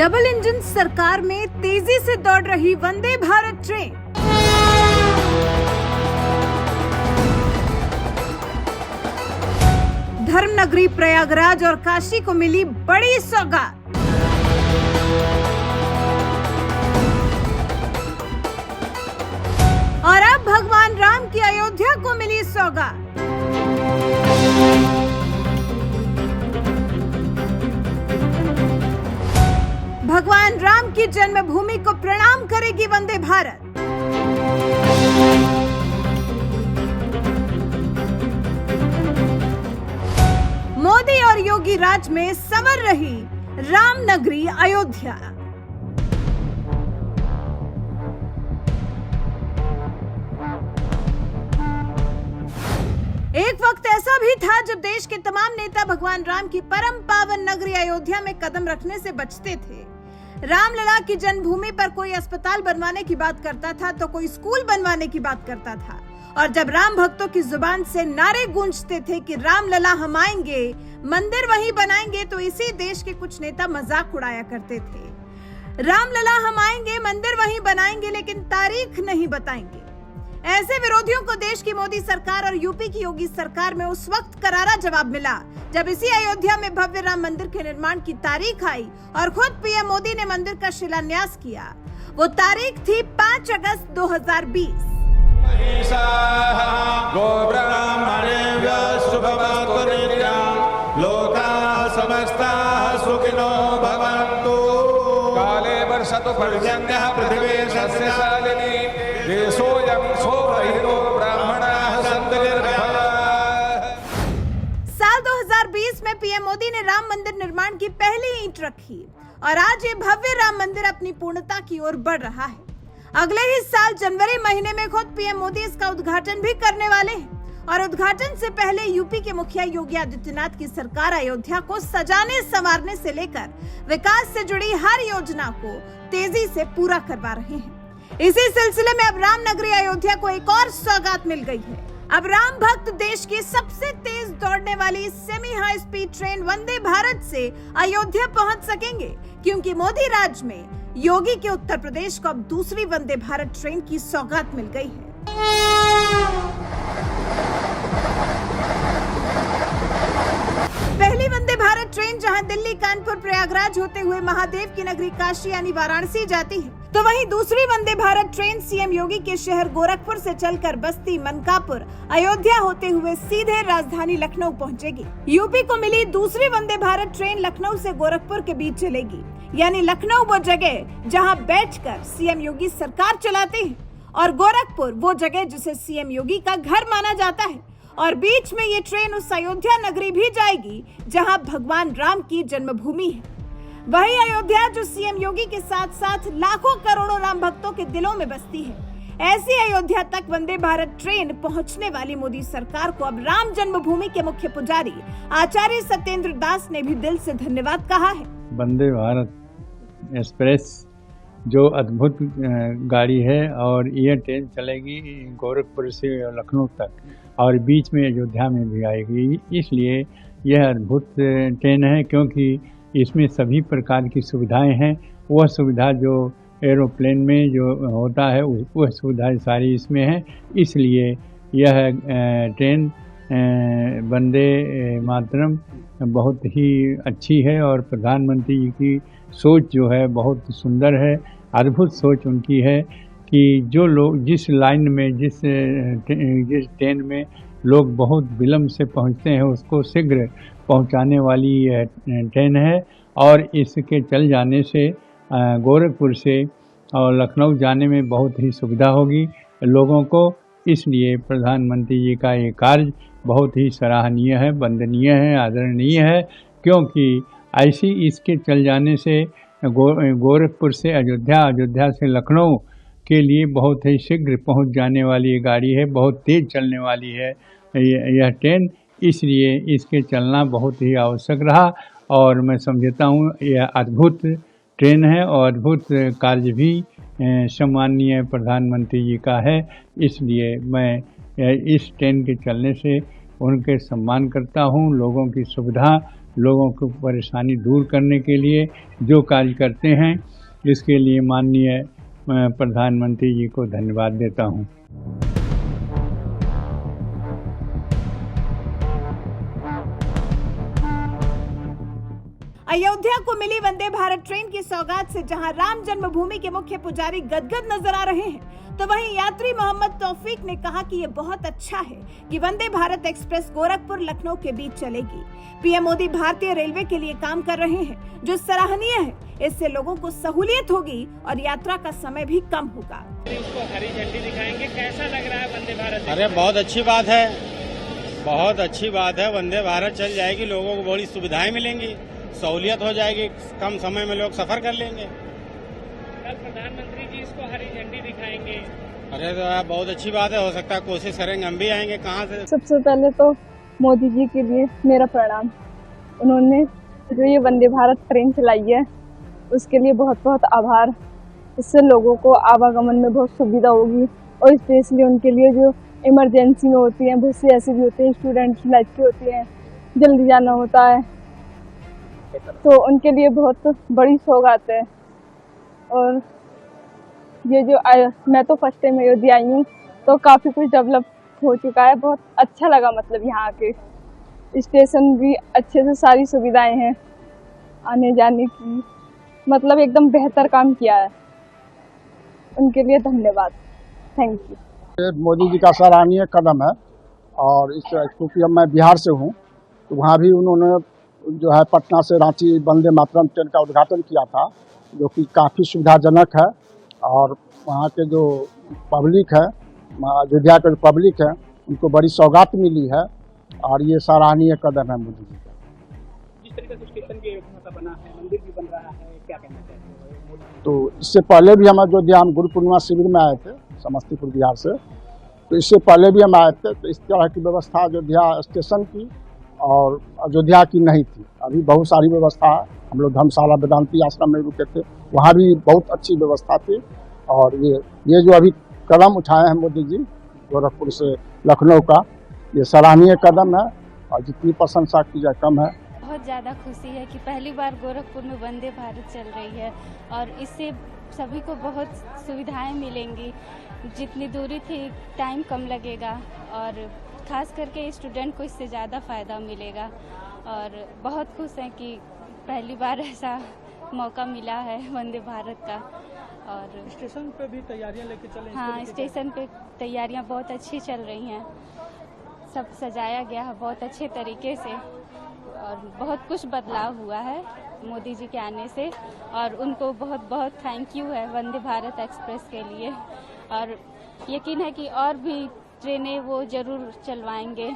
Double engine सरकार में तेजी से दौड़ रही वंदे भारत ट्रेन। धर्मनगरी प्रयागराज और काशी को मिली बड़ी सौगात। और अब भगवान राम की अयोध्या को मिली सौगात। भगवान राम की जन्मभूमि को प्रणाम करेगी वंदे भारत। मोदी और योगी राज में संवर रही रामनगरी अयोध्या। एक वक्त ऐसा भी था जब देश के तमाम नेता भगवान राम की परम पावन नगरी अयोध्या में कदम रखने से बचते थे। रामलला की जन्मभूमि पर कोई अस्पताल बनवाने की बात करता था तो कोई स्कूल बनवाने की बात करता था। और जब राम भक्तों की जुबान से नारे गूंजते थे कि रामलला हम आएंगे, मंदिर वहीं बनाएंगे, तो इसी देश के कुछ नेता मजाक उड़ाया करते थे। रामलला हम आएंगे, मंदिर वहीं बनाएंगे, लेकिन तारीख नहीं बताएंगे। ऐसे विरोधियों को देश की मोदी सरकार और यूपी की योगी सरकार में उस वक्त करारा जवाब मिला जब इसी अयोध्या में भव्य राम मंदिर के निर्माण की तारीख आई और खुद पीएम मोदी ने मंदिर का शिलान्यास किया। वो तारीख थी 5 अगस्त 2020। काले वर्षतु पर्जन्यः पृथिवी सस्यशालिनी देशोऽयं शोभयितो ब्राह्मणाः सन्तु निर्भयाः। साल 2020 में पीएम मोदी ने राम मंदिर निर्माण की पहली ईंट रखी और आज ये भव्य राम मंदिर अपनी पूर्णता की ओर बढ़ रहा है। अगले ही साल जनवरी महीने में खुद पीएम मोदी इसका उद्घाटन भी करने वाले हैं। और उद्घाटन से पहले यूपी के मुखिया योगी आदित्यनाथ की सरकार अयोध्या को सजाने संवारने से लेकर विकास से जुड़ी हर योजना को तेजी से पूरा करवा रहे हैं। इसी सिलसिले में अब रामनगरी अयोध्या को एक और सौगात मिल गई है। अब राम भक्त देश की सबसे तेज दौड़ने वाली semi high speed train Vande Bharat से अयोध्या पहुंच सकेंगे, क्योंकि मोदी राज में योगी के उत्तर प्रदेश को अब दूसरी वंदे भारत ट्रेन की सौगात मिल गई है। पहली वंदे भारत ट्रेन जहां दिल्ली, कानपुर, प्रयागराज होते हुए महादेव की नगरी काशी यानी वाराणसी जाती है, तो वहीं दूसरी वंदे भारत ट्रेन सीएम योगी के शहर गोरखपुर से चलकर बस्ती, मनकापुर, अयोध्या होते हुए सीधे राजधानी लखनऊ पहुंचेगी। यूपी को मिली दूसरी वंदे भारत ट्रेन लखनऊ से गोरखपुर के बीच चलेगी, यानी लखनऊ वो जगह जहां बैठकर सीएम योगी सरकार चलाते हैं और गोरखपुर वो जगह जिसे सीएम योगी का घर माना जाता है। और बीच में ये ट्रेन उस अयोध्या नगरी भी जाएगी जहां भगवान राम की जन्मभूमि है। वही अयोध्या जो सीएम योगी के साथ साथ लाखों करोड़ों राम भक्तों के दिलों में बसती है। ऐसी अयोध्या तक वंदे भारत ट्रेन पहुंचने वाली मोदी सरकार को अब राम जन्मभूमि के मुख्य पुजारी आचार्य सत्येंद्र दास ने भी दिल से धन्यवाद कहा है। वंदे भारत एक्सप्रेस जो अद्भुत गाड़ी है और यह ट्रेन चलेगी गोरखपुर से लखनऊ तक और बीच में अयोध्या में भी आएगी। इसलिए यह अद्भुत ट्रेन है क्योंकि इसमें सभी प्रकार की सुविधाएं हैं। वह सुविधा जो एरोप्लेन में जो होता है वह सुविधाएं सारी इसमें है। इसलिए यह ट्रेन वंदे मातरम बहुत ही अच्छी है और प्रधानमंत्री जी की सोच जो है बहुत सुंदर है। अद्भुत सोच उनकी है कि जो लोग जिस लाइन में जिस ट्रेन में लोग बहुत विलम्ब से पहुंचते हैं उसको शीघ्र पहुंचाने वाली यह ट्रेन है। और इसके चल जाने से गोरखपुर से और लखनऊ जाने में बहुत ही सुविधा होगी लोगों को। इसलिए प्रधानमंत्री जी का ये कार्य बहुत ही सराहनीय है, वंदनीय है, आदरणीय है, क्योंकि ऐसी इसके चल जाने से गोरखपुर से अयोध्या, अयोध्या से लखनऊ के लिए बहुत ही शीघ्र पहुंच जाने वाली ये गाड़ी है। बहुत तेज़ चलने वाली है यह ट्रेन, इसलिए इसके चलना बहुत ही आवश्यक रहा और मैं समझता हूँ यह अद्भुत ट्रेन है और अद्भुत कार्य भी सम्माननीय प्रधानमंत्री जी का है। इसलिए मैं इस ट्रेन के चलने से उनके सम्मान करता हूँ। लोगों की सुविधा लोगों को परेशानी दूर करने के लिए जो कार्य करते हैं, इसके लिए माननीय प्रधानमंत्री जी को धन्यवाद देता हूँ। अयोध्या को मिली वंदे भारत ट्रेन की सौगात से जहां राम जन्मभूमि के मुख्य पुजारी गदगद नजर आ रहे हैं, तो वहीं यात्री मोहम्मद तौफीक ने कहा कि ये बहुत अच्छा है कि वंदे भारत एक्सप्रेस गोरखपुर लखनऊ के बीच चलेगी। पीएम मोदी भारतीय रेलवे के लिए काम कर रहे हैं, जो सराहनीय है। इससे लोगों को सहूलियत होगी और यात्रा का समय भी कम होगा। उसको हरी झंडी दिखाएंगे, कैसा लग रहा है वंदे भारत? अरे बहुत अच्छी बात है, बहुत अच्छी बात है। वंदे भारत चल जाएगी, लोगों को बड़ी सुविधाएं मिलेंगी, सहूलियत हो जाएगी, कम समय में लोग सफर कर लेंगे। कल प्रधानमंत्री जी इसको हरी झंडी दिखाएंगे। अरे तो बहुत अच्छी बात है, हो सकता है कोशिश करेंगे, हम भी आएंगे। कहाँ से? सबसे पहले तो मोदी जी के लिए मेरा प्रणाम। उन्होंने जो ये वंदे भारत ट्रेन चलाई है, उसके लिए बहुत बहुत आभार। इससे लोगों को आवागमन में बहुत सुविधा होगी, और स्पेशली उनके लिए जो इमरजेंसी में होती हैं, बहुत से ऐसे भी होते हैं स्टूडेंट्स बच्चे होते हैं, जल्दी जाना होता है, तो उनके लिए बहुत बड़ी सौगात है। और ये जो मैं तो फर्स्ट टाइम अयोध्या आई हूँ, तो काफ़ी कुछ डेवलप हो चुका है, बहुत अच्छा लगा। मतलब यहाँ के स्टेशन भी अच्छे से सारी सुविधाएं हैं आने जाने की, मतलब एकदम बेहतर काम किया है। उनके लिए धन्यवाद, थैंक यू। मोदी जी का सराहनीय कदम है, और इस क्योंकि अब मैं बिहार से हूँ, तो वहाँ भी उन्होंने जो है पटना से रांची वंदे मातरम ट्रेन का उद्घाटन किया था, जो कि काफ़ी सुविधाजनक है। और वहाँ के जो पब्लिक है, अयोध्या के जो पब्लिक है, उनको बड़ी सौगात मिली है, और ये सराहनीय कदम है मोदी जी का। जिस तरीके से स्टेशन की व्यवस्था बना है, मंदिर भी बन रहा है, क्या कहना चाहते हैं? तो इससे पहले भी हम अयोध्या गुरु पूर्णिमा शिविर में आए थे, समस्तीपुर बिहार से। तो इससे पहले भी हम आए थे, तो इस तरह की व्यवस्था अयोध्या स्टेशन की और अयोध्या की नहीं थी। अभी बहुत सारी व्यवस्था है। हम लोग धर्मशाला वेदांती आश्रम में रुके थे, वहाँ भी बहुत अच्छी व्यवस्था थी। और ये जो अभी कदम उठाए हैं मोदी जी गोरखपुर से लखनऊ का, ये सराहनीय कदम है, और जितनी प्रशंसा की जाए कम है। बहुत ज़्यादा खुशी है कि पहली बार गोरखपुर में वंदे भारत चल रही है, और इससे सभी को बहुत सुविधाएं मिलेंगी। जितनी दूरी थी टाइम कम लगेगा, और खास करके स्टूडेंट को इससे ज़्यादा फ़ायदा मिलेगा। और बहुत खुश हैं कि पहली बार ऐसा मौका मिला है वंदे भारत का। और स्टेशन पे भी तैयारियां लेके चले? हाँ, स्टेशन पे तैयारियां बहुत अच्छी चल रही हैं, सब सजाया गया है बहुत अच्छे तरीके से, और बहुत कुछ बदलाव हुआ है मोदी जी के आने से, और उनको बहुत बहुत थैंक यू है वंदे भारत एक्सप्रेस के लिए। और यकीन है कि और भी ट्रेनें वो ज़रूर चलवाएंगे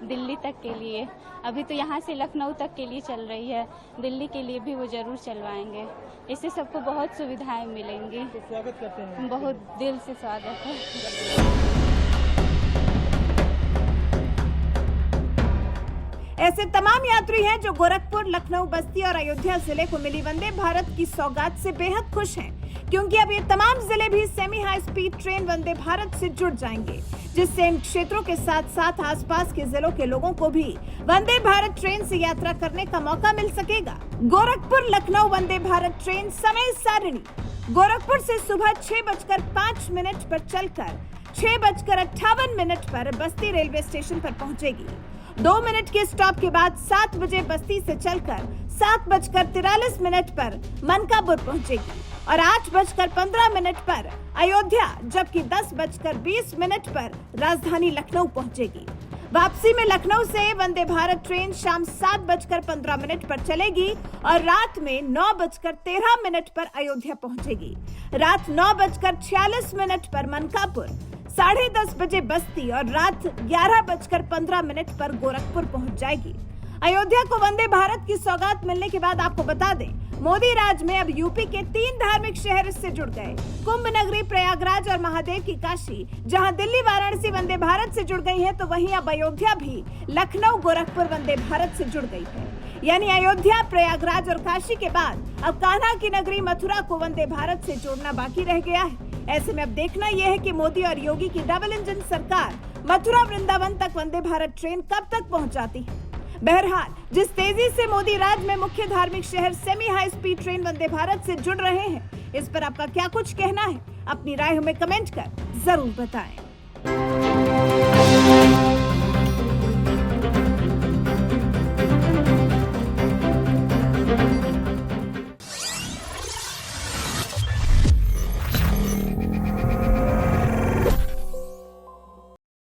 दिल्ली तक के लिए। अभी तो यहाँ से लखनऊ तक के लिए चल रही है, दिल्ली के लिए भी वो ज़रूर चलवाएंगे। इससे सबको बहुत सुविधाएं मिलेंगी। तो स्वागत करते हैं, बहुत दिल से स्वागत है। ऐसे तमाम यात्री हैं जो गोरखपुर, लखनऊ, बस्ती और अयोध्या जिले को मिली वंदे भारत की सौगात से बेहद खुश हैं, क्योंकि अब ये तमाम जिले भी semi high speed train Vande Bharat से जुड़ जाएंगे, जिससे इन क्षेत्रों के साथ साथ आसपास के जिलों के लोगों को भी वंदे भारत ट्रेन से यात्रा करने का मौका मिल सकेगा। गोरखपुर लखनऊ वंदे भारत ट्रेन समय सारिणी: गोरखपुर से सुबह 6:05 पर चलकर 6:58 पर बस्ती रेलवे स्टेशन पर पहुंचेगी। 2 मिनट के स्टॉप के बाद 7 बजे बस्ती से चलकर 7:43 पर मनकापुर पहुंचेगी, और 8:15 पर अयोध्या, जबकि 10:20 पर राजधानी लखनऊ पहुंचेगी। वापसी में लखनऊ से वंदे भारत ट्रेन शाम 7:15 पर चलेगी, और रात में 9:13 पर अयोध्या पहुंचेगी। रात 9:46 पर मनकापुर, 10:30 बजे बस्ती, और रात 11:15 पर गोरखपुर पहुंच जाएगी। अयोध्या को वंदे भारत की सौगात मिलने के बाद आपको बता दें, मोदी राज में अब यूपी के 3 धार्मिक शहर इससे जुड़ गए। कुंभ नगरी प्रयागराज और महादेव की काशी, जहां दिल्ली वाराणसी वंदे भारत से जुड़ गई है, तो वहीं अब अयोध्या भी लखनऊ गोरखपुर वंदे भारत से जुड़ गई है। यानी अयोध्या, प्रयागराज और काशी के बाद अब कान्हा की नगरी मथुरा को वंदे भारत से जोड़ना बाकी रह गया है। ऐसे में अब देखना यह है कि मोदी और योगी की डबल इंजन सरकार मथुरा वृंदावन तक वंदे भारत ट्रेन कब तक पहुंचाती है। बहरहाल, जिस तेजी से मोदी राज में मुख्य धार्मिक शहर semi high speed train Vande Bharat से जुड़ रहे हैं, इस पर आपका क्या कुछ कहना है? अपनी राय हमें कमेंट कर जरूर बताएं।